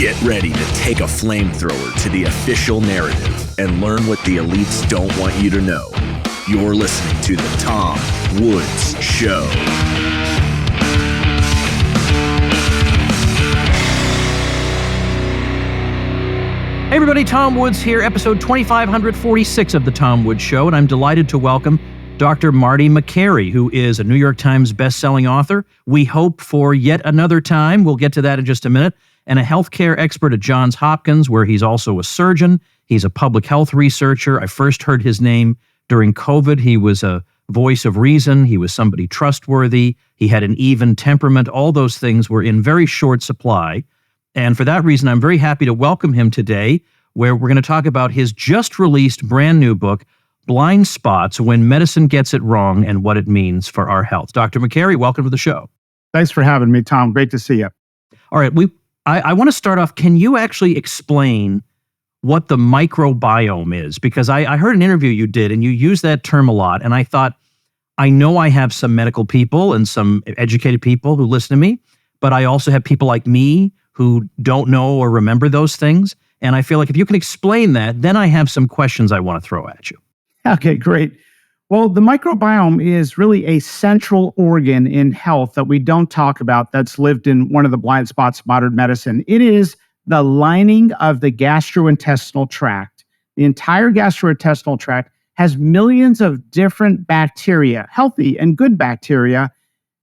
Get ready to take a flamethrower to the official narrative and learn what the elites don't want you to know. You're listening to The Tom Woods Show. Hey everybody, Tom Woods here, episode 2546 of The Tom Woods Show, and I'm delighted to welcome Dr. Marty Makary, who is a New York Times bestselling author. We hope for yet another time, we'll get to that in just a minute, and a healthcare expert at Johns Hopkins, where he's also a surgeon. He's a public health researcher. I first heard his name during COVID. He was a voice of reason. He was somebody trustworthy. He had an even temperament. All those things were in very short supply. And for that reason, I'm very happy to welcome him today, where we're going to talk about his just released brand new book, Blind Spots: When Medicine Gets It Wrong and What It Means for Our Health. Dr. Makary, welcome to the show. Thanks for having me, Tom. Great to see you. All right, I want to start off. Can you actually explain what the microbiome is? Because I heard an interview you did, and you use that term a lot, and I thought, I know I have some medical people and some educated people who listen to me, but I also have people like me who don't know or remember those things. And I feel like if you can explain that, then I have some questions I want to throw at you. Okay, great. Well, the microbiome is really a central organ in health that we don't talk about that's lived in one of the blind spots of modern medicine. It is the lining of the gastrointestinal tract. The entire gastrointestinal tract has millions of different bacteria, healthy and good bacteria,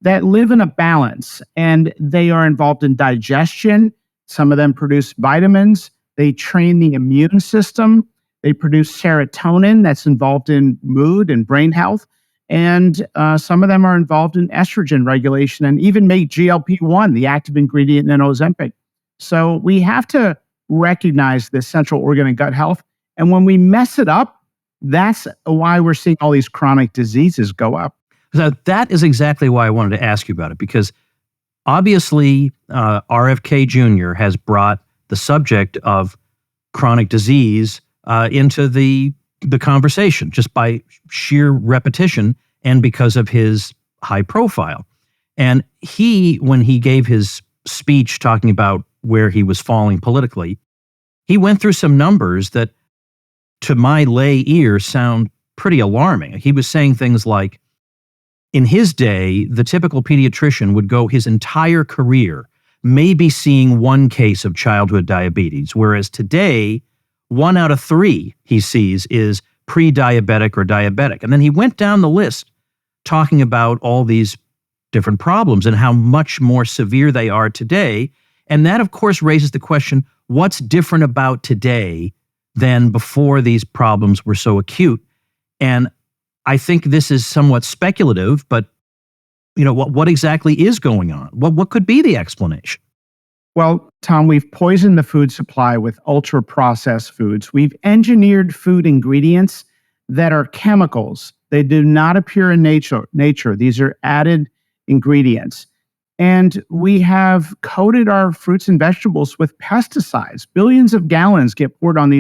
that live in a balance, and they are involved in digestion. Some of them produce vitamins. They train the immune system. They produce serotonin that's involved in mood and brain health. And some of them are involved in estrogen regulation and even make GLP-1, the active ingredient in Ozempic. So we have to recognize this central organ in gut health. And when we mess it up, that's why we're seeing all these chronic diseases go up. So that is exactly why I wanted to ask you about it, because obviously RFK Jr. has brought the subject of chronic disease into the conversation just by sheer repetition and because of his high profile. And when he gave his speech talking about where he was falling politically, he went through some numbers that to my lay ear sound pretty alarming. He was saying things like, in his day, the typical pediatrician would go his entire career maybe seeing one case of childhood diabetes, whereas today, 1 out of 3 he sees is pre-diabetic or diabetic. And then he went down the list talking about all these different problems and how much more severe they are today. And that, of course, raises the question, what's different about today than before these problems were so acute? And I think this is somewhat speculative, but what exactly is going on? What could be the explanation? Well, Tom, we've poisoned the food supply with ultra-processed foods. We've engineered food ingredients that are chemicals. They do not appear in nature. These are added ingredients. And we have coated our fruits and vegetables with pesticides. Billions of gallons get poured on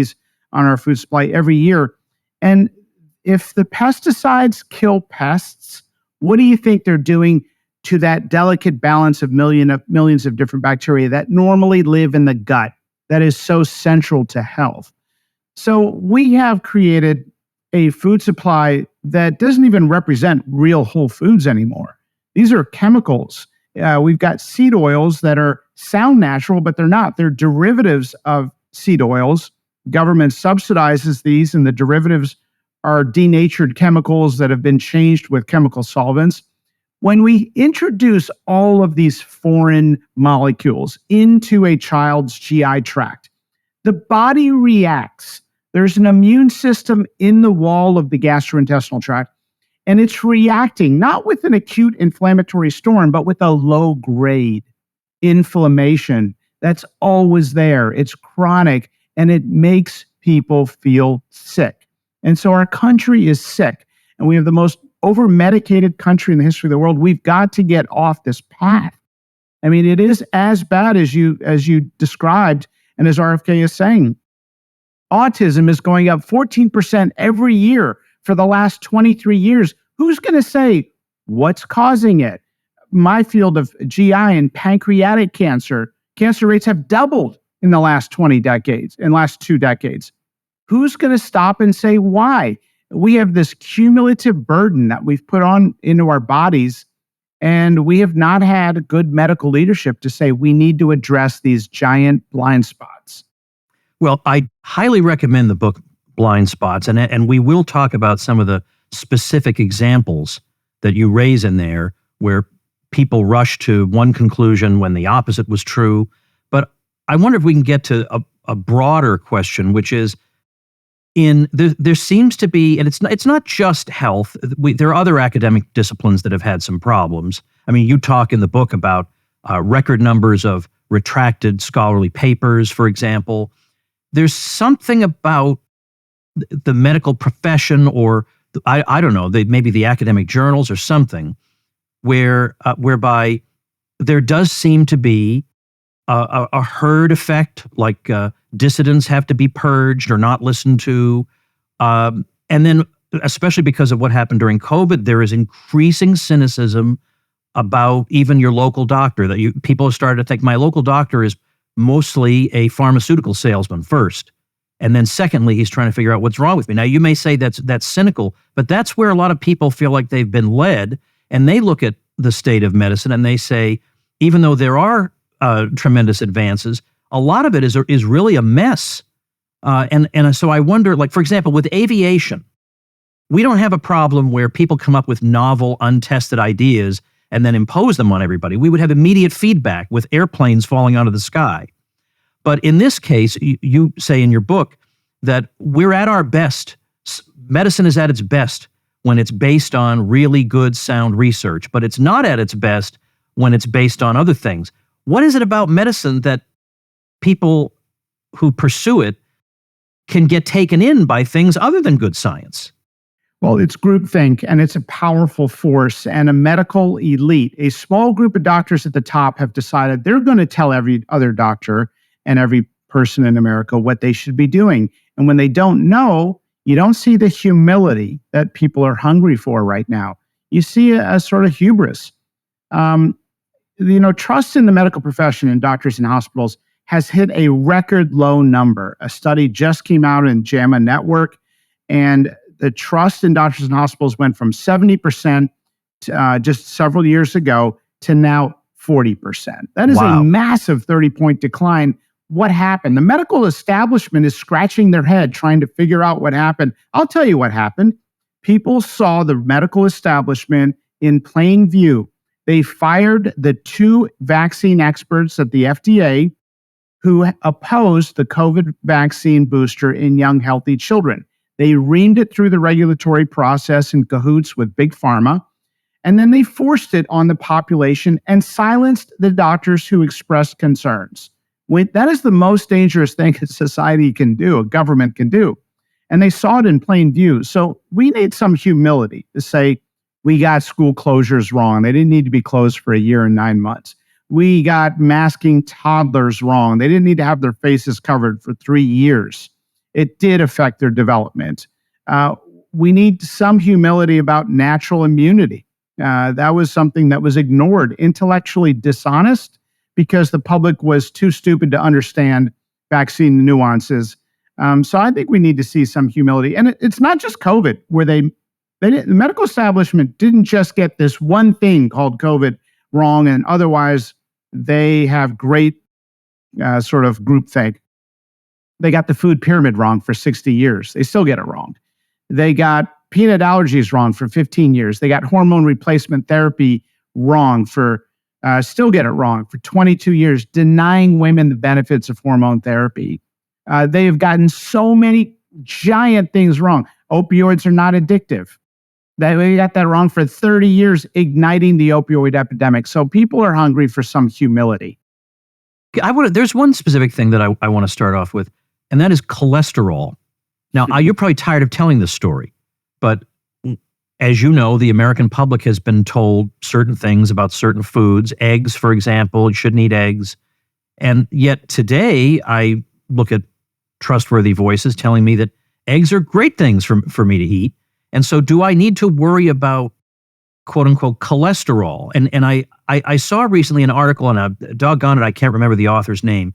our food supply every year. And if the pesticides kill pests, what do you think they're doing to that delicate balance of millions of different bacteria that normally live in the gut that is so central to health? So we have created a food supply that doesn't even represent real whole foods anymore. These are chemicals. We've got seed oils that sound natural, but they're not. They're derivatives of seed oils. Government subsidizes these, and the derivatives are denatured chemicals that have been changed with chemical solvents. When we introduce all of these foreign molecules into a child's GI tract, the body reacts. There's an immune system in the wall of the gastrointestinal tract, and it's reacting not with an acute inflammatory storm, but with a low-grade inflammation that's always there. It's chronic, and it makes people feel sick. And so our country is sick, and we have the most over-medicated country in the history of the world. We've got to get off this path. I mean, it is as bad as you described, and as RFK is saying. Autism is going up 14% every year for the last 23 years. Who's going to say what's causing it? My field of GI and pancreatic cancer rates have doubled in the last 2 decades. Who's going to stop and say why? We have this cumulative burden that we've put on into our bodies, and we have not had good medical leadership to say we need to address these giant blind spots. Well, I highly recommend the book Blind Spots, and we will talk about some of the specific examples that you raise in there where people rush to one conclusion when the opposite was true. But I wonder if we can get to a broader question, which is, there seems to be, and it's not just health. There are other academic disciplines that have had some problems. I mean, you talk in the book about record numbers of retracted scholarly papers, for example. There's something about the medical profession, or I don't know, maybe the academic journals or something, whereby there does seem to be a herd effect, like dissidents have to be purged or not listened to. And then, especially because of what happened during COVID, there is increasing cynicism about even your local doctor, that people have started to think my local doctor is mostly a pharmaceutical salesman first. And then secondly, he's trying to figure out what's wrong with me. Now, you may say that's cynical, but that's where a lot of people feel like they've been led, and they look at the state of medicine and they say, even though there are tremendous advances, a lot of it is really a mess. And so I wonder, like, for example, with aviation, we don't have a problem where people come up with novel, untested ideas and then impose them on everybody. We would have immediate feedback with airplanes falling out of the sky. But in this case, you say in your book that we're at our best. Medicine is at its best when it's based on really good, sound research, but it's not at its best when it's based on other things. What is it about medicine that people who pursue it can get taken in by things other than good science? Well, it's groupthink, and it's a powerful force, and a medical elite, a small group of doctors at the top, have decided they're going to tell every other doctor and every person in America what they should be doing. And when they don't know, you don't see the humility that people are hungry for right now. You see a sort of hubris. Trust in the medical profession and doctors and hospitals has hit a record low number. A study just came out in JAMA Network, and the trust in doctors and hospitals went from 70% just several years ago to now 40%. That is a massive 30-point decline. What happened? The medical establishment is scratching their head trying to figure out what happened. I'll tell you what happened. People saw the medical establishment in plain view. They fired the 2 vaccine experts at the FDA who opposed the COVID vaccine booster in young, healthy children. They reamed it through the regulatory process in cahoots with Big Pharma, and then they forced it on the population and silenced the doctors who expressed concerns. That is the most dangerous thing a society can do, a government can do. And they saw it in plain view. So we need some humility to say, we got school closures wrong. They didn't need to be closed for a year and 9 months. We got masking toddlers wrong. They didn't need to have their faces covered for 3 years. It did affect their development. We need some humility about natural immunity. That was something that was ignored, intellectually dishonest, because the public was too stupid to understand vaccine nuances. So I think we need to see some humility. And it's not just COVID, where the medical establishment didn't just get this one thing called COVID wrong, and otherwise they have great sort of groupthink. They got the food pyramid wrong for 60 years. They still get it wrong. They got peanut allergies wrong for 15 years. They got hormone replacement therapy wrong still get it wrong for 22 years, denying women the benefits of hormone therapy. They have gotten so many giant things wrong. Opioids are not addictive. They got that wrong for 30 years, igniting the opioid epidemic. So people are hungry for some humility. There's one specific thing that I want to start off with, and that is cholesterol. Now, you're probably tired of telling this story, but as you know, the American public has been told certain things about certain foods. Eggs, for example, you shouldn't eat eggs. And yet today, I look at trustworthy voices telling me that eggs are great things for me to eat. And so do I need to worry about, quote unquote, cholesterol? And I saw recently an article, and doggone it, I can't remember the author's name,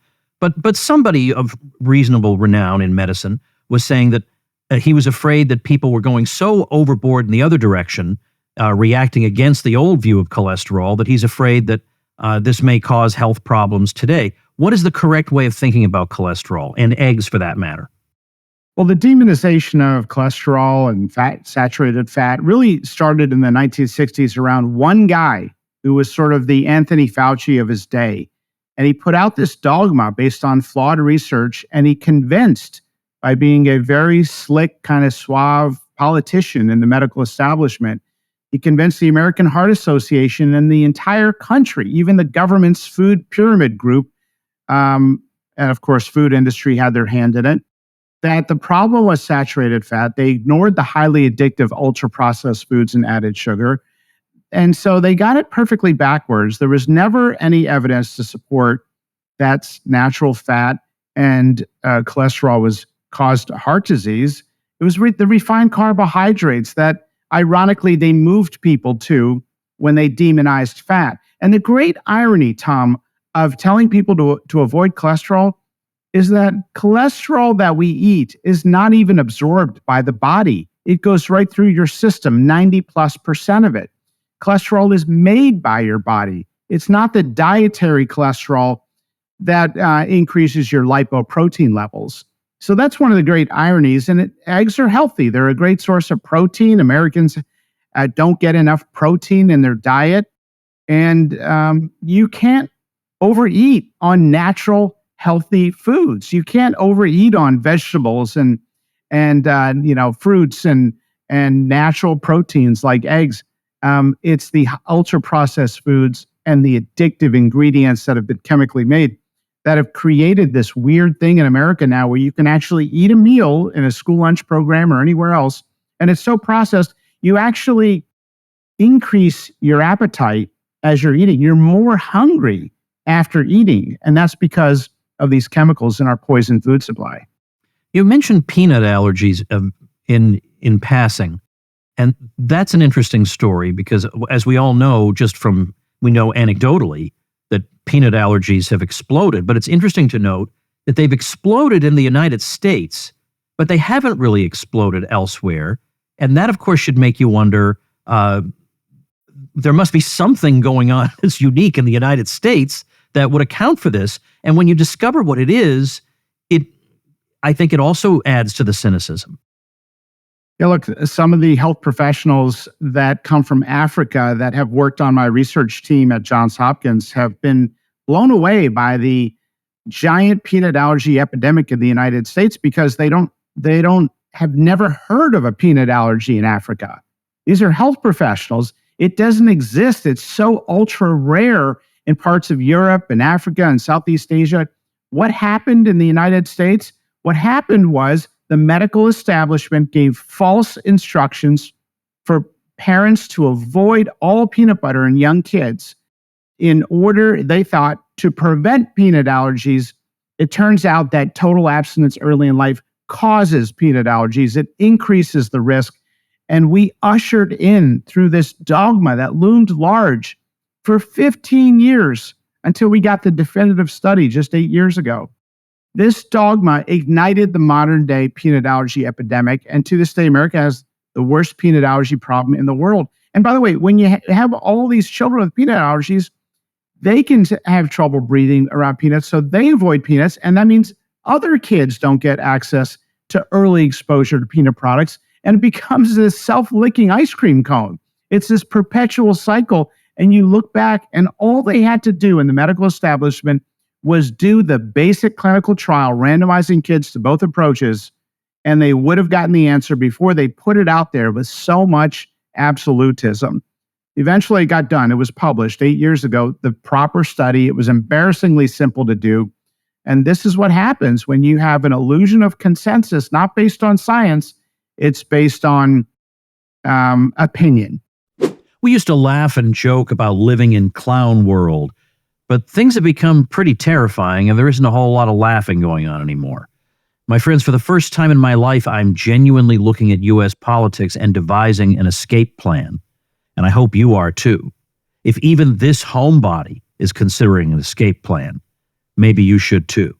But somebody of reasonable renown in medicine was saying that he was afraid that people were going so overboard in the other direction, reacting against the old view of cholesterol, that he's afraid that this may cause health problems today. What is the correct way of thinking about cholesterol and eggs for that matter? Well, the demonization of cholesterol and saturated fat really started in the 1960s around one guy who was sort of the Anthony Fauci of his day. And he put out this dogma based on flawed research, and he convinced, by being a very slick, kind of suave politician in the medical establishment, he convinced the American Heart Association and the entire country, even the government's food pyramid group, and of course, food industry had their hand in it, that the problem was saturated fat. They ignored the highly addictive ultra-processed foods and added sugar. And so they got it perfectly backwards. There was never any evidence to support that natural fat and cholesterol was caused heart disease. It was the refined carbohydrates that, ironically, they moved people to when they demonized fat. And the great irony, Tom, of telling people to avoid cholesterol is that cholesterol that we eat is not even absorbed by the body. It goes right through your system, 90+% of it. Cholesterol is made by your body. It's not the dietary cholesterol that increases your lipoprotein levels. So that's one of the great ironies. And eggs are healthy. They're a great source of protein. Americans don't get enough protein in their diet. And you can't overeat on natural, healthy foods. You can't overeat on vegetables and fruits and natural proteins like eggs. It's the ultra-processed foods and the addictive ingredients that have been chemically made that have created this weird thing in America now where you can actually eat a meal in a school lunch program or anywhere else, and it's so processed, you actually increase your appetite as you're eating. You're more hungry after eating, and that's because of these chemicals in our poison food supply. You mentioned peanut allergies in passing, and that's an interesting story because, as we all know, we know anecdotally that peanut allergies have exploded, but it's interesting to note that they've exploded in the United States, but they haven't really exploded elsewhere. And that, of course, should make you wonder, there must be something going on that's unique in the United States that would account for this. And when you discover what it is, I think it also adds to the cynicism. Yeah, look, some of the health professionals that come from Africa that have worked on my research team at Johns Hopkins have been blown away by the giant peanut allergy epidemic in the United States because they have never heard of a peanut allergy in Africa. These are health professionals. It doesn't exist. It's so ultra rare in parts of Europe and Africa and Southeast Asia. What happened in the United States? What happened was the medical establishment gave false instructions for parents to avoid all peanut butter in young kids in order, they thought, to prevent peanut allergies. It turns out that total abstinence early in life causes peanut allergies. It increases the risk. And we ushered in through this dogma that loomed large for 15 years until we got the definitive study just 8 years ago. This dogma ignited the modern day peanut allergy epidemic. And to this day, America has the worst peanut allergy problem in the world. And by the way, when you have all these children with peanut allergies, they can have trouble breathing around peanuts. So they avoid peanuts. And that means other kids don't get access to early exposure to peanut products. And it becomes this self-licking ice cream cone. It's this perpetual cycle. And you look back, and all they had to do in the medical establishment was do the basic clinical trial, randomizing kids to both approaches, and they would have gotten the answer before they put it out there with so much absolutism. Eventually, it got done. It was published 8 years ago, the proper study. It was embarrassingly simple to do. And this is what happens when you have an illusion of consensus, not based on science. It's based on opinion. We used to laugh and joke about living in clown world, but things have become pretty terrifying, and there isn't a whole lot of laughing going on anymore. My friends, for the first time in my life, I'm genuinely looking at U.S. politics and devising an escape plan. And I hope you are too. If even this homebody is considering an escape plan, maybe you should too.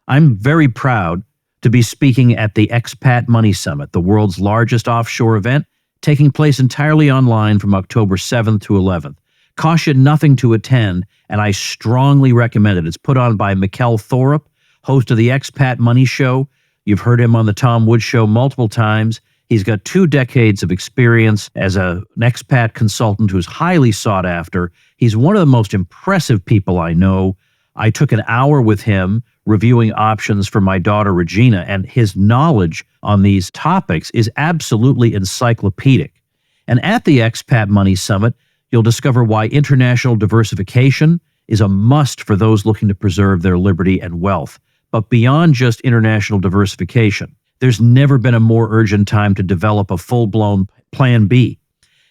I'm very proud to be speaking at the Expat Money Summit, the world's largest offshore event, taking place entirely online from October 7th to 11th. Cost you nothing to attend, and I strongly recommend it. It's put on by Mikkel Thorup, host of the Expat Money Show. You've heard him on the Tom Woods Show multiple times. He's got 2 decades of experience as an expat consultant who's highly sought after. He's one of the most impressive people I know. I took an hour with him reviewing options for my daughter Regina, and his knowledge on these topics is absolutely encyclopedic. And at the Expat Money Summit, you'll discover why international diversification is a must for those looking to preserve their liberty and wealth. But beyond just international diversification, there's never been a more urgent time to develop a full-blown Plan B.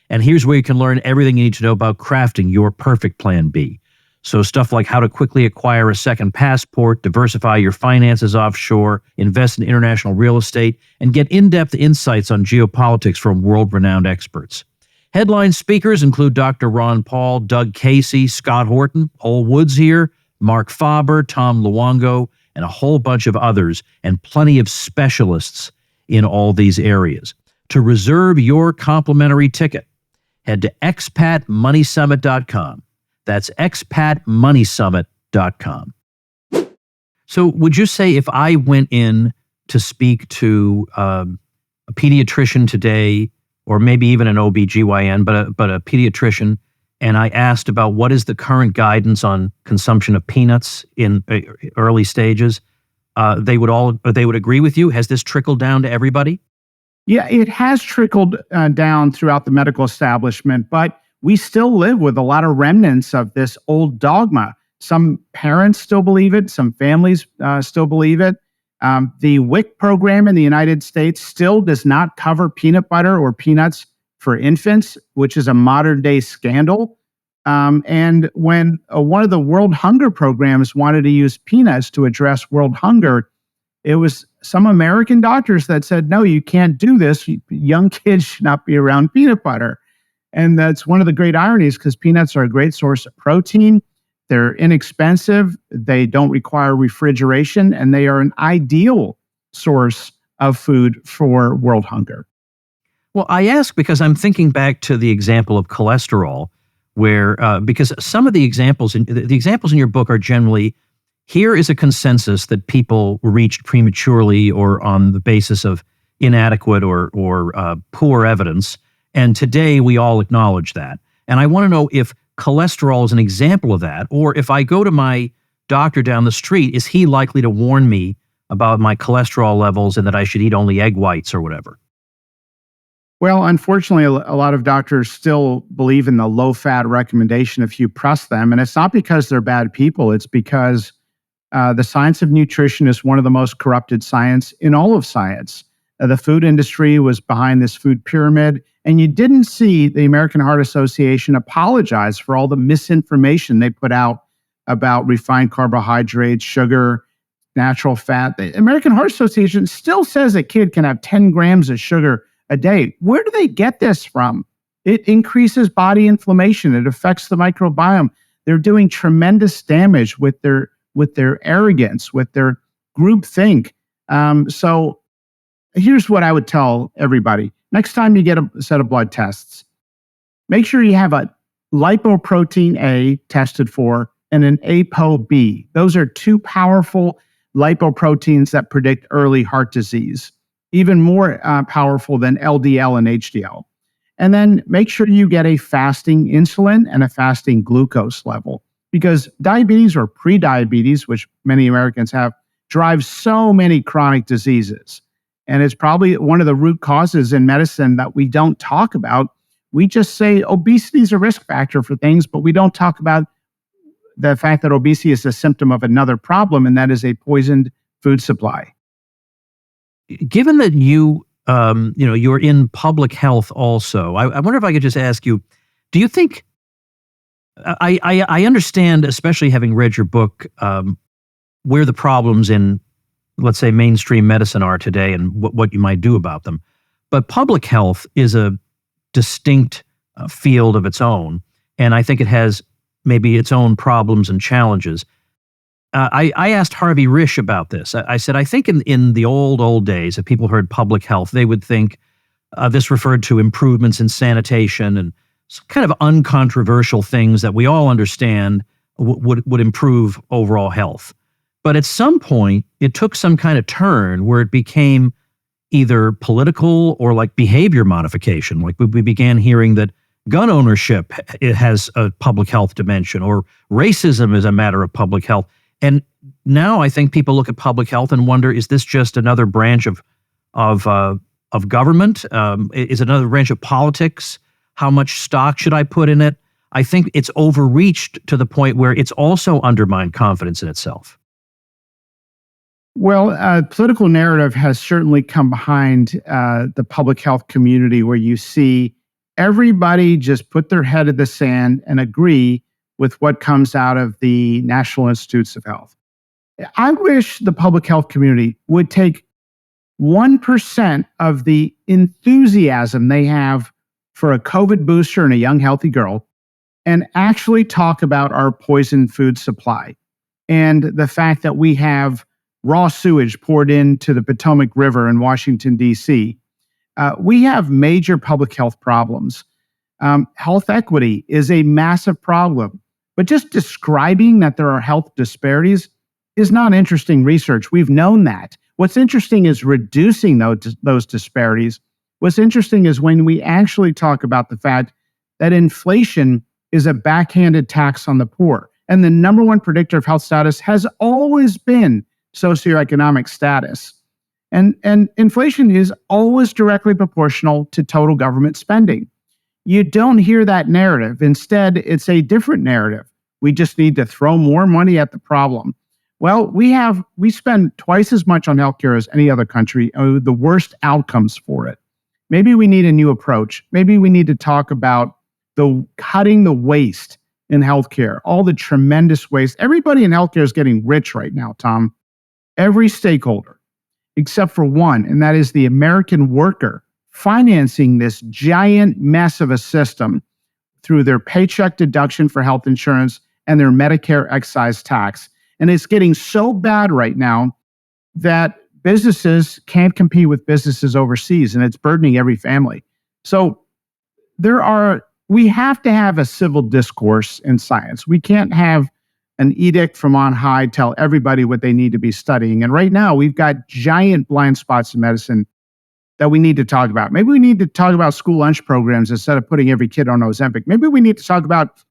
And here's where you can learn everything you need to know about crafting your perfect Plan B. So stuff like how to quickly acquire a second passport, diversify your finances offshore, invest in international real estate, and get in-depth insights on geopolitics from world-renowned experts. Headline speakers include Dr. Ron Paul, Doug Casey, Scott Horton, Paul Woods here, Mark Faber, Tom Luongo, and a whole bunch of others, and plenty of specialists in all these areas. To reserve your complimentary ticket, head to expatmoneysummit.com. That's expatmoneysummit.com. So would you say if I went in to speak to a pediatrician today, or maybe even an OBGYN, but a pediatrician, and I asked about what is the current guidance on consumption of peanuts in early stages, they would agree with you? Has this trickled down to everybody? Yeah, it has trickled down throughout the medical establishment, but we still live with a lot of remnants of this old dogma. Some parents still believe it. Some families still believe it. The WIC program in the United States still does not cover peanut butter or peanuts for infants, which is a modern day scandal. And when one of the World Hunger Programs wanted to use peanuts to address world hunger, it was some American doctors that said, no, you can't do this. Young kids should not be around peanut butter. And that's one of the great ironies, because peanuts are a great source of protein. They're inexpensive. They don't require refrigeration, and they are an ideal source of food for world hunger. Well, I ask because I'm thinking back to the example of cholesterol, where because some of the examples in your book are generally, here is a consensus that people reached prematurely or on the basis of inadequate or poor evidence, and today we all acknowledge that. And I want to know if cholesterol is an example of that, or if I go to my doctor down the street, is he likely to warn me about my cholesterol levels and that I should eat only egg whites or whatever? Well, unfortunately, a lot of doctors still believe in the low-fat recommendation if you press them. And it's not because they're bad people. It's because the science of nutrition is one of the most corrupted science in all of science. The food industry was behind this food pyramid. And you didn't see the American Heart Association apologize for all the misinformation they put out about refined carbohydrates, sugar, natural fat. The American Heart Association still says a kid can have 10 grams of sugar a day. Where do they get this from? It increases body inflammation. It affects the microbiome. They're doing tremendous damage with their arrogance, with their groupthink. So here's what I would tell everybody. Next time you get a set of blood tests, make sure you have a lipoprotein A tested for and an ApoB. Those are 2 powerful lipoproteins that predict early heart disease, even more powerful than LDL and HDL. And then make sure you get a fasting insulin and a fasting glucose level, because diabetes or prediabetes, which many Americans have, drives so many chronic diseases. And it's probably one of the root causes in medicine that we don't talk about. We just say obesity is a risk factor for things, but we don't talk about the fact that obesity is a symptom of another problem, and that is a poisoned food supply. Given that you're in public health also, I wonder if I could just ask you, do you think, I understand, especially having read your book, where the problems in, let's say, mainstream medicine are today and what you might do about them. But public health is a distinct field of its own, and I think it has maybe its own problems and challenges. I asked Harvey Risch about this. I said, I think in the old days, if people heard public health, they would think this referred to improvements in sanitation and kind of uncontroversial things that we all understand would improve overall health. But at some point, it took some kind of turn where it became either political or like behavior modification. Like we began hearing that gun ownership, it has a public health dimension, or racism is a matter of public health. And now I think people look at public health and wonder, is this just another branch of government? Is it another branch of politics? How much stock should I put in it? I think it's overreached to the point where it's also undermined confidence in itself. Well, political narrative has certainly come behind the public health community, where you see everybody just put their head in the sand and agree with what comes out of the National Institutes of Health. I wish the public health community would take 1% of the enthusiasm they have for a COVID booster in a young, healthy girl and actually talk about our poison food supply and the fact that we have raw sewage poured into the Potomac River in Washington, D.C. We have major public health problems. Health equity is a massive problem, but just describing that there are health disparities is not interesting research. We've known that. What's interesting is reducing those disparities. What's interesting is when we actually talk about the fact that inflation is a backhanded tax on the poor. And the number one predictor of health status has always been socioeconomic status. And inflation is always directly proportional to total government spending. You don't hear that narrative. Instead, it's a different narrative. We just need to throw more money at the problem. Well, we spend twice as much on healthcare as any other country, the worst outcomes for it. Maybe we need a new approach. Maybe we need to talk about cutting the waste in healthcare, all the tremendous waste. Everybody in healthcare is getting rich right now, Tom. Every stakeholder, except for one, and that is the American worker, financing this giant mess of a system through their paycheck deduction for health insurance and their Medicare excise tax. And it's getting so bad right now that businesses can't compete with businesses overseas, and it's burdening every family. So we have to have a civil discourse in science. We can't have an edict from on high tell everybody what they need to be studying. And right now, we've got giant blind spots in medicine that we need to talk about. Maybe we need to talk about school lunch programs instead of putting every kid on Ozempic. Maybe we need to talk about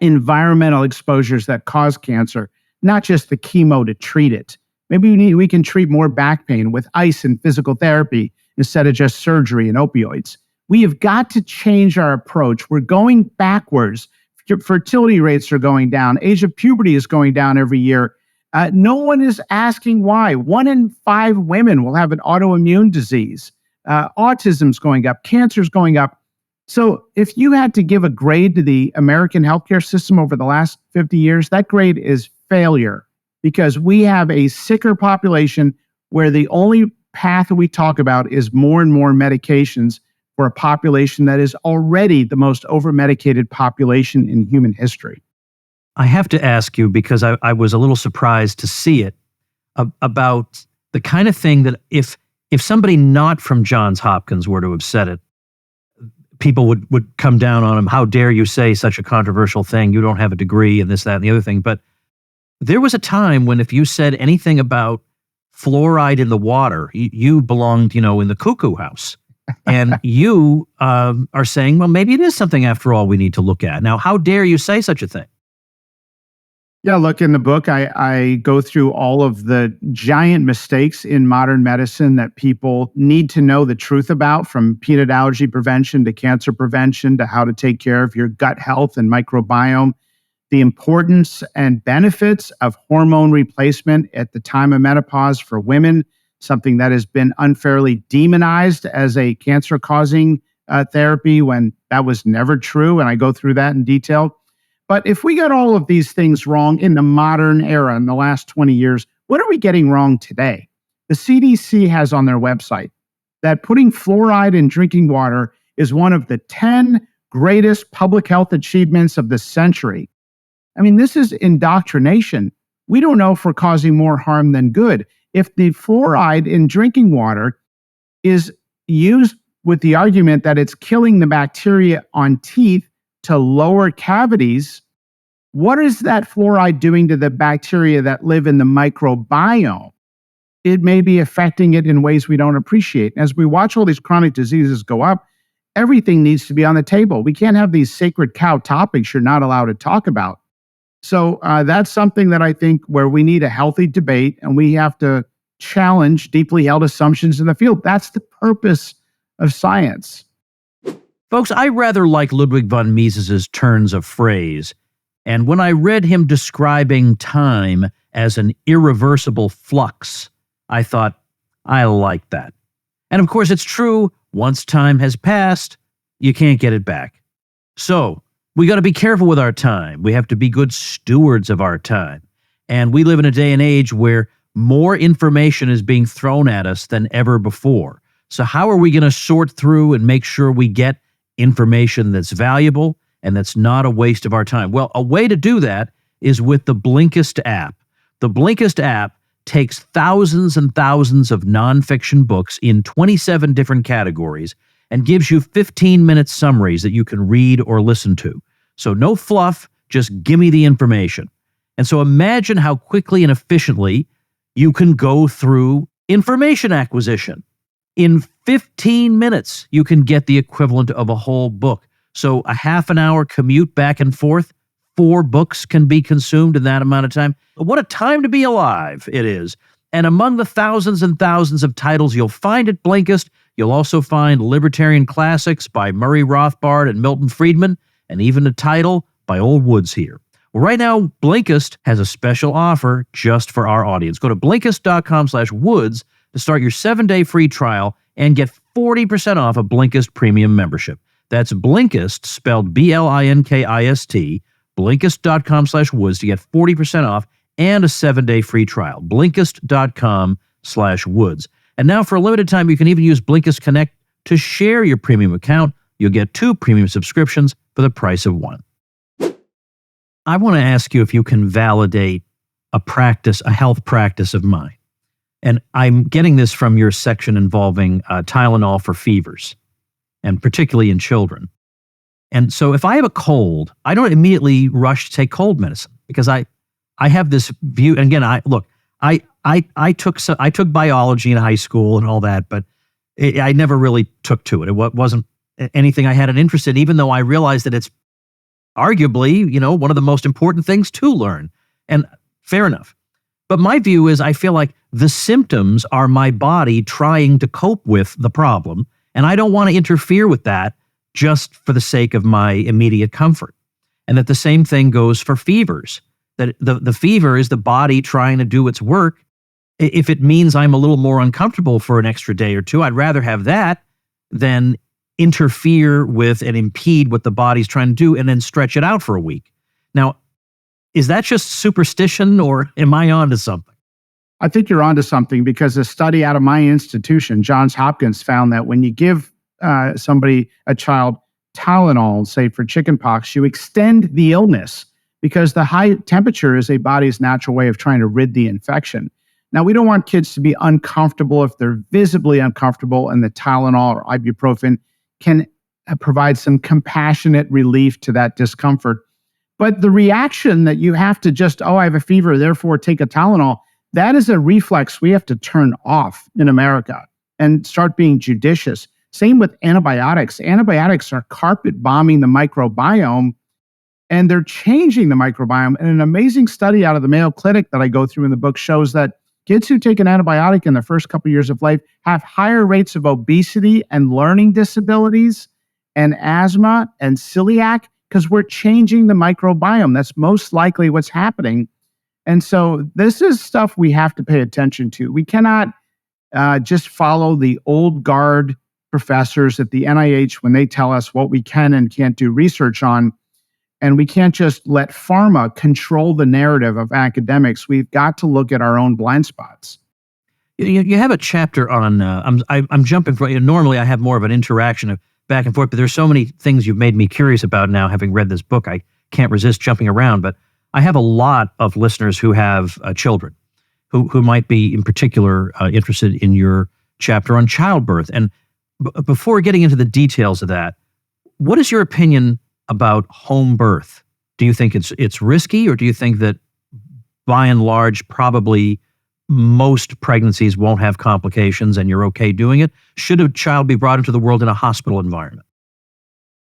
environmental exposures that cause cancer, not just the chemo to treat it. Maybe we can treat more back pain with ice and physical therapy instead of just surgery and opioids. We have got to change our approach. We're going backwards. Fertility rates are going down. Age of puberty is going down every year. No one is asking why. 1 in 5 women will have an autoimmune disease. Autism's going up. Cancer's going up. So if you had to give a grade to the American healthcare system over the last 50 years, that grade is failure, because we have a sicker population where the only path we talk about is more and more medications for a population that is already the most over-medicated population in human history. I have to ask you, because I was a little surprised to see it, about the kind of thing that if somebody not from Johns Hopkins were to have said it, people would come down on him. How dare you say such a controversial thing? You don't have a degree and this, that, and the other thing. But there was a time when if you said anything about fluoride in the water, you belonged, in the cuckoo house. And you are saying, well, maybe it is something after all we need to look at. Now, how dare you say such a thing? Yeah, look, in the book, I go through all of the giant mistakes in modern medicine that people need to know the truth about, from peanut allergy prevention to cancer prevention to how to take care of your gut health and microbiome, the importance and benefits of hormone replacement at the time of menopause for women, something that has been unfairly demonized as a cancer-causing therapy when that was never true, and I go through that in detail. But if we got all of these things wrong in the modern era in the last 20 years, what are we getting wrong today? The CDC has on their website that putting fluoride in drinking water is one of the 10 greatest public health achievements of the century. I mean, this is indoctrination. we don't know if we're causing more harm than good. If the fluoride in drinking water is used with the argument that it's killing the bacteria on teeth to lower cavities, what is that fluoride doing to the bacteria that live in the microbiome? It may be affecting it in ways we don't appreciate. As we watch all these chronic diseases go up, everything needs to be on the table. We can't have these sacred cow topics you're not allowed to talk about. So that's something that I think where we need a healthy debate, and we have to challenge deeply held assumptions in the field. That's the purpose of science. Folks, I rather like Ludwig von Mises's turns of phrase. And when I read him describing time as an irreversible flux, I thought, I like that. And of course, it's true. Once time has passed, you can't get it back. So we got to be careful with our time. We have to be good stewards of our time. And we live in a day and age where more information is being thrown at us than ever before. So how are we going to sort through and make sure we get information that's valuable and that's not a waste of our time? Well, a way to do that is with the Blinkist app. The Blinkist app takes thousands and thousands of nonfiction books in 27 different categories and gives you 15-minute summaries that you can read or listen to. So no fluff, just give me the information. And so imagine how quickly and efficiently you can go through information acquisition. In 15 minutes, you can get the equivalent of a whole book. So a half an hour commute back and forth, 4 books can be consumed in that amount of time. What a time to be alive it is. And among the thousands and thousands of titles you'll find at Blinkist, you'll also find libertarian classics by Murray Rothbard and Milton Friedman, and even a title by old Woods here. Well, right now, Blinkist has a special offer just for our audience. Go to Blinkist.com/Woods to start your 7-day free trial and get 40% off a Blinkist premium membership. That's Blinkist, spelled Blinkist, Blinkist.com/Woods to get 40% off and a 7-day free trial. Blinkist.com/Woods. And now for a limited time, you can even use Blinkist Connect to share your premium account. You'll get 2 premium subscriptions for the price of 1. I want to ask you if you can validate a health practice of mine. And I'm getting this from your section involving Tylenol for fevers, and particularly in children. And so if I have a cold, I don't immediately rush to take cold medicine because I have this view. And again, I took biology in high school and all that, but I never really took to it. It wasn't anything I had an interest in, even though I realized that it's arguably, one of the most important things to learn. And fair enough. But my view is I feel like the symptoms are my body trying to cope with the problem, and I don't want to interfere with that just for the sake of my immediate comfort. And that the same thing goes for fevers, that the fever is the body trying to do its work. If it means I'm a little more uncomfortable for an extra day or two, I'd rather have that than interfere with and impede what the body's trying to do and then stretch it out for a week. Now, is that just superstition or am I onto something? I think you're onto something because a study out of my institution, Johns Hopkins, found that when you give a child Tylenol, say for chickenpox, you extend the illness because the high temperature is a body's natural way of trying to rid the infection. Now, we don't want kids to be uncomfortable if they're visibly uncomfortable, and the Tylenol or ibuprofen can provide some compassionate relief to that discomfort. But the reaction that you have to just, I have a fever, therefore take a Tylenol, that is a reflex we have to turn off in America and start being judicious. Same with antibiotics. Antibiotics are carpet bombing the microbiome, and they're changing the microbiome. And an amazing study out of the Mayo Clinic that I go through in the book shows that kids who take an antibiotic in the first couple of years of life have higher rates of obesity and learning disabilities and asthma and celiac because we're changing the microbiome. That's most likely what's happening. And so this is stuff we have to pay attention to. We cannot just follow the old guard professors at the NIH when they tell us what we can and can't do research on. And we can't just let pharma control the narrative of academics. We've got to look at our own blind spots. You have a chapter on, I'm jumping from, normally I have more of an interaction of back and forth, but there's so many things you've made me curious about now, having read this book. I can't resist jumping around, but I have a lot of listeners who have children, who might be in particular interested in your chapter on childbirth. And before getting into the details of that, what is your opinion about home birth? Do you think it's risky, or do you think that by and large, probably most pregnancies won't have complications and you're okay doing it? Should a child be brought into the world in a hospital environment?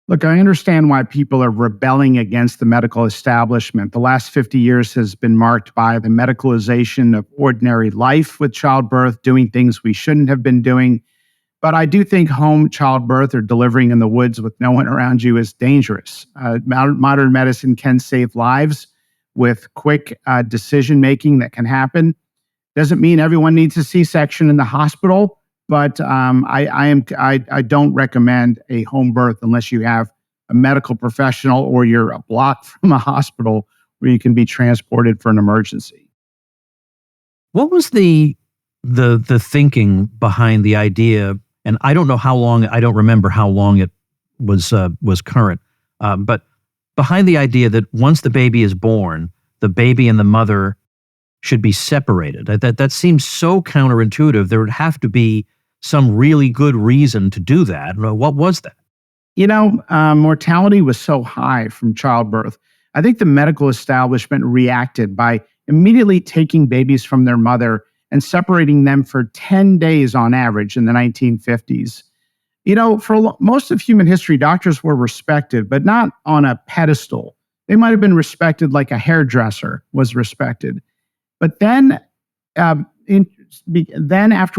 Look, I understand why people are rebelling against the medical establishment. The last 50 years has been marked by the medicalization of ordinary life with childbirth, doing things we shouldn't have been doing. But I do think home childbirth or delivering in the woods with no one around you is dangerous. Modern medicine can save lives with quick decision-making that can happen. Doesn't mean everyone needs a C-section in the hospital, but I don't recommend a home birth unless you have a medical professional or you're a block from a hospital where you can be transported for an emergency. What was the thinking behind the idea? And I don't know how long. I don't remember how long it was current. But behind the idea that once the baby is born, the baby and the mother should be separated. That seems so counterintuitive. There would have to be some really good reason to do that. What was that? Mortality was so high from childbirth. I think the medical establishment reacted by immediately taking babies from their mother and separating them for 10 days on average in the 1950s. For most of human history, doctors were respected, but not on a pedestal. They might have been respected like a hairdresser was respected. But then after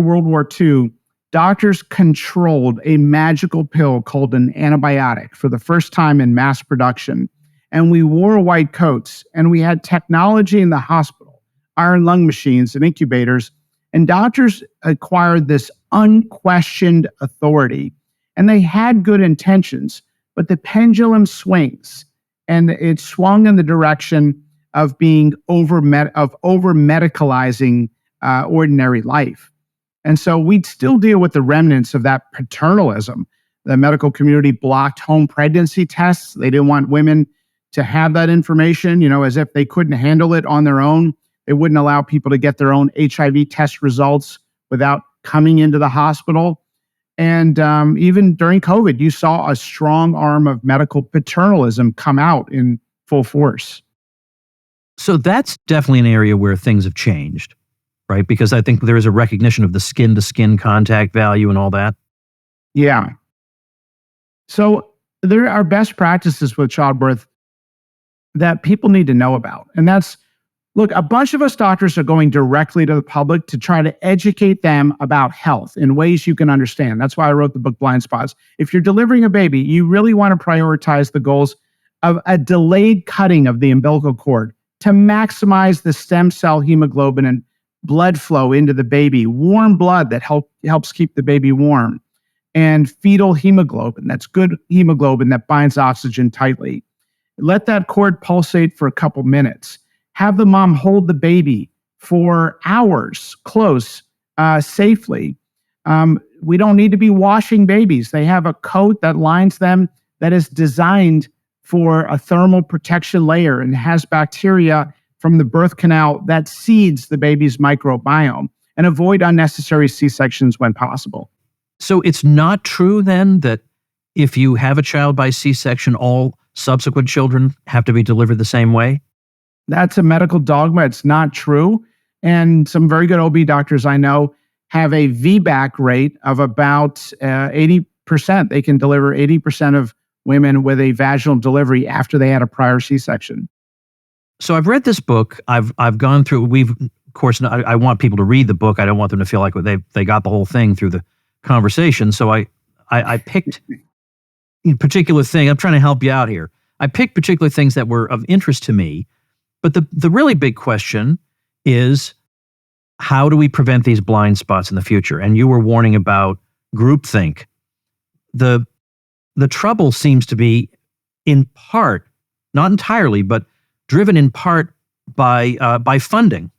World War II, doctors controlled a magical pill called an antibiotic for the first time in mass production. And we wore white coats, and we had technology in the hospital, iron lung machines and incubators, and doctors acquired this unquestioned authority. And they had good intentions, but the pendulum swings, and it swung in the direction of being over-medicalizing ordinary life. And so we'd still deal with the remnants of that paternalism. The medical community blocked home pregnancy tests. They didn't want women to have that information, as if they couldn't handle it on their own. They wouldn't allow people to get their own HIV test results without coming into the hospital. And even during COVID, you saw a strong arm of medical paternalism come out in full force. So that's definitely an area where things have changed, right? Because I think there is a recognition of the skin-to-skin contact value and all that. Yeah. So there are best practices with childbirth that people need to know about. And that's, look, a bunch of us doctors are going directly to the public to try to educate them about health in ways you can understand. That's why I wrote the book Blind Spots. If you're delivering a baby, you really want to prioritize the goals of a delayed cutting of the umbilical cord to maximize the stem cell hemoglobin and blood flow into the baby, warm blood that helps keep the baby warm, and fetal hemoglobin, that's good hemoglobin that binds oxygen tightly. Let that cord pulsate for a couple minutes. Have the mom hold the baby for hours close, safely. We don't need to be washing babies. They have a coat that lines them that is designed for a thermal protection layer and has bacteria from the birth canal that seeds the baby's microbiome, and avoid unnecessary C-sections when possible. So it's not true then that if you have a child by C-section, all subsequent children have to be delivered the same way? That's a medical dogma. It's not true. And some very good OB doctors I know have a VBAC rate of about 80%. They can deliver 80% of women with a vaginal delivery after they had a prior C-section. So I've read this book. I've gone through. Of course, I want people to read the book. I don't want them to feel like they got the whole thing through the conversation. So I picked particular thing. I'm trying to help you out here. I picked particular things that were of interest to me. But the really big question is, how do we prevent these blind spots in the future? And you were warning about groupthink. The trouble seems to be, in part, not entirely, but driven in part by funding.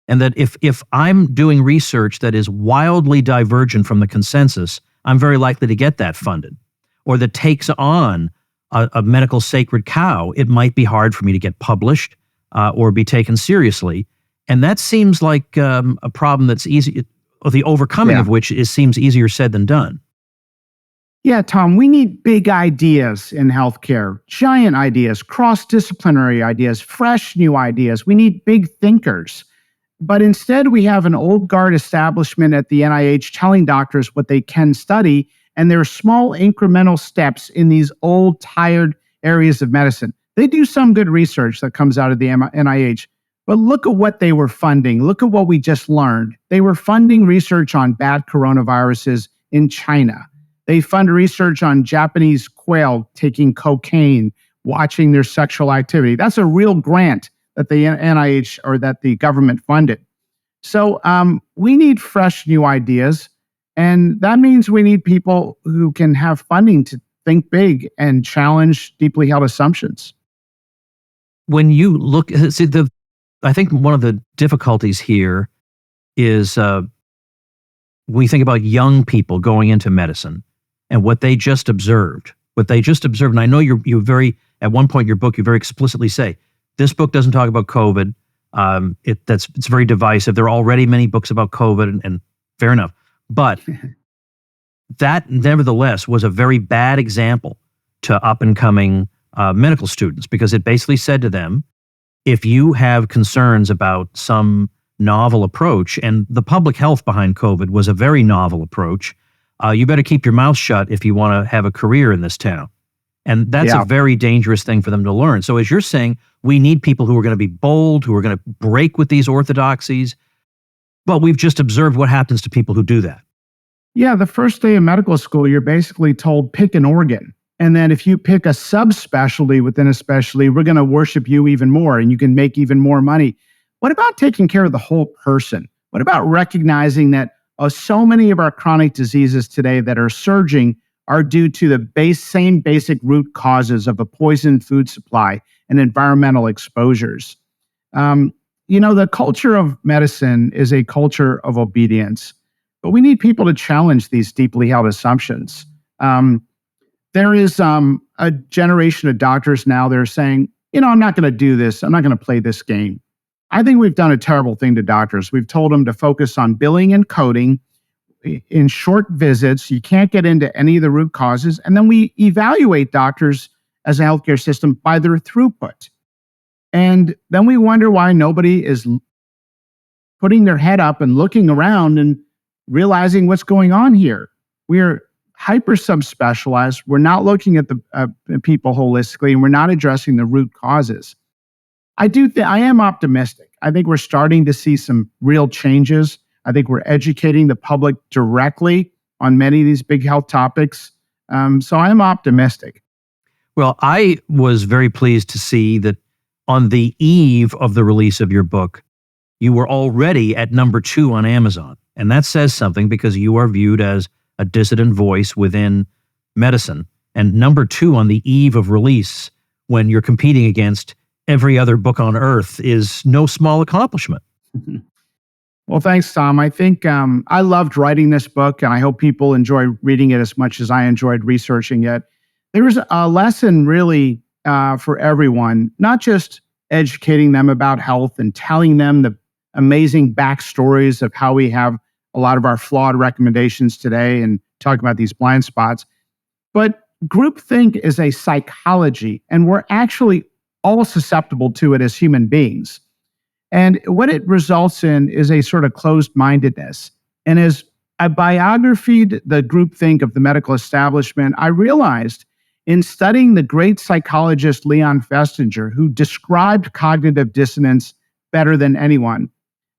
And that if I'm doing research that is wildly divergent from the consensus, I'm very likely to get that funded. Or that takes on a medical sacred cow, it might be hard for me to get published. or be taken seriously. And that seems like a problem that's easy, or the overcoming of which seems easier said than done. Yeah, Tom, we need big ideas in healthcare, giant ideas, cross-disciplinary ideas, fresh new ideas. We need big thinkers. But instead, we have an old guard establishment at the NIH telling doctors what they can study, and there are small incremental steps in these old, tired areas of medicine. They do some good research that comes out of the NIH, but look at what they were funding. Look at what we just learned. They were funding research on bad coronaviruses in China. They fund research on Japanese quail taking cocaine, watching their sexual activity. That's a real grant that the NIH or that the government funded. So we need fresh new ideas. And that means we need people who can have funding to think big and challenge deeply held assumptions. When you look, I think one of the difficulties here is we think about young people going into medicine and what they just observed. And I know you very, at one point in your book, you very explicitly say, this book doesn't talk about COVID. It's very divisive. There are already many books about COVID, and fair enough. But that, nevertheless, was a very bad example to up-and-coming medical students, because it basically said to them, if you have concerns about some novel approach, and the public health behind COVID was a very novel approach, you better keep your mouth shut if you want to have a career in this town. And that's a very dangerous thing for them to learn. So as you're saying, we need people who are going to be bold, who are going to break with these orthodoxies. But we've just observed what happens to people who do that. Yeah, the first day of medical school, you're basically told, pick an organ. And then if you pick a subspecialty within a specialty, we're going to worship you even more and you can make even more money. What about taking care of the whole person? What about recognizing that so many of our chronic diseases today that are surging are due to the same basic root causes of a poisoned food supply and environmental exposures? The culture of medicine is a culture of obedience, but we need people to challenge these deeply held assumptions. There is a generation of doctors now that are saying, I'm not going to do this. I'm not going to play this game. I think we've done a terrible thing to doctors. We've told them to focus on billing and coding in short visits. You can't get into any of the root causes. And then we evaluate doctors as a healthcare system by their throughput. And then we wonder why nobody is putting their head up and looking around and realizing what's going on here. We're hyper subspecialized. We're not looking at the people holistically, and we're not addressing the root causes. I am optimistic. I think we're starting to see some real changes. I think we're educating the public directly on many of these big health topics. So I am optimistic. Well, I was very pleased to see that on the eve of the release of your book, you were already at number 2 on Amazon. And that says something, because you are viewed as a dissident voice within medicine. And number 2 on the eve of release, when you're competing against every other book on earth, is no small accomplishment. Well, thanks, Tom. I think I loved writing this book, and I hope people enjoy reading it as much as I enjoyed researching it. There was a lesson really for everyone, not just educating them about health and telling them the amazing backstories of how we have a lot of our flawed recommendations today and talking about these blind spots. But groupthink is a psychology, and we're actually all susceptible to it as human beings. And what it results in is a sort of closed-mindedness. And as I biographied the groupthink of the medical establishment, I realized in studying the great psychologist Leon Festinger, who described cognitive dissonance better than anyone,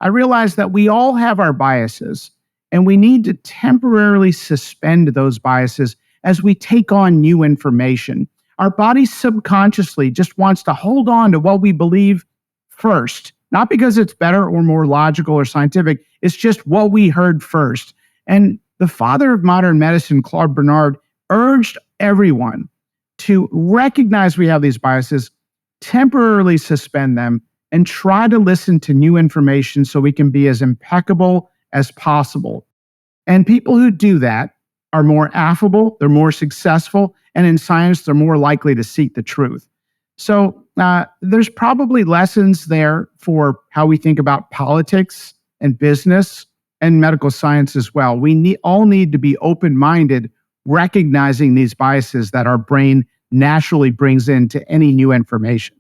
I realized that we all have our biases, and we need to temporarily suspend those biases as we take on new information. Our body subconsciously just wants to hold on to what we believe first, not because it's better or more logical or scientific. It's just what we heard first. And the father of modern medicine, Claude Bernard, urged everyone to recognize we have these biases, temporarily suspend them, and try to listen to new information so we can be as impeccable as possible. And people who do that are more affable, they're more successful, and in science, they're more likely to seek the truth. So There's probably lessons there for how we think about politics and business and medical science as well. We all need to be open-minded, recognizing these biases that our brain naturally brings into any new information.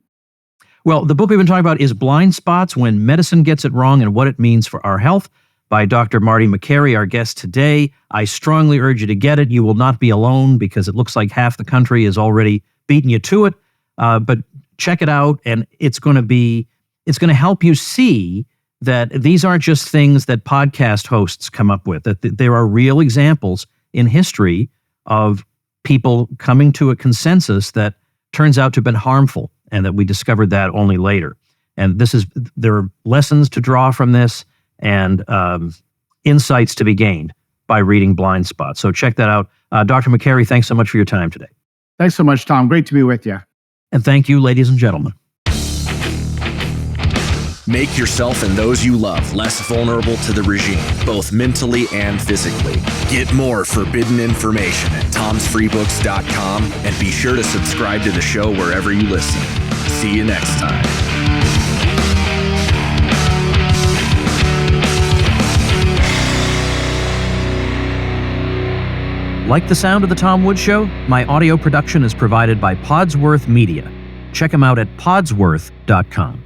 Well, the book we've been talking about is Blind Spots: When Medicine Gets It Wrong and What It Means for Our Health, by Dr. Marty Makary, our guest today. I strongly urge you to get it. You will not be alone, because it looks like half the country is already beating you to it. But check it out, and it's going to help you see that these aren't just things that podcast hosts come up with, that there are real examples in history of people coming to a consensus that turns out to have been harmful, and that we discovered that only later. And there are lessons to draw from this, and insights to be gained by reading Blind Spots. So check that out. Dr. Makary, thanks so much for your time today. Thanks so much, Tom. Great to be with you. And thank you, ladies and gentlemen. Make yourself and those you love less vulnerable to the regime, both mentally and physically. Get more forbidden information at tomsfreebooks.com, and be sure to subscribe to the show wherever you listen. See you next time. Like the sound of The Tom Woods Show? My audio production is provided by Podsworth Media. Check them out at podsworth.com.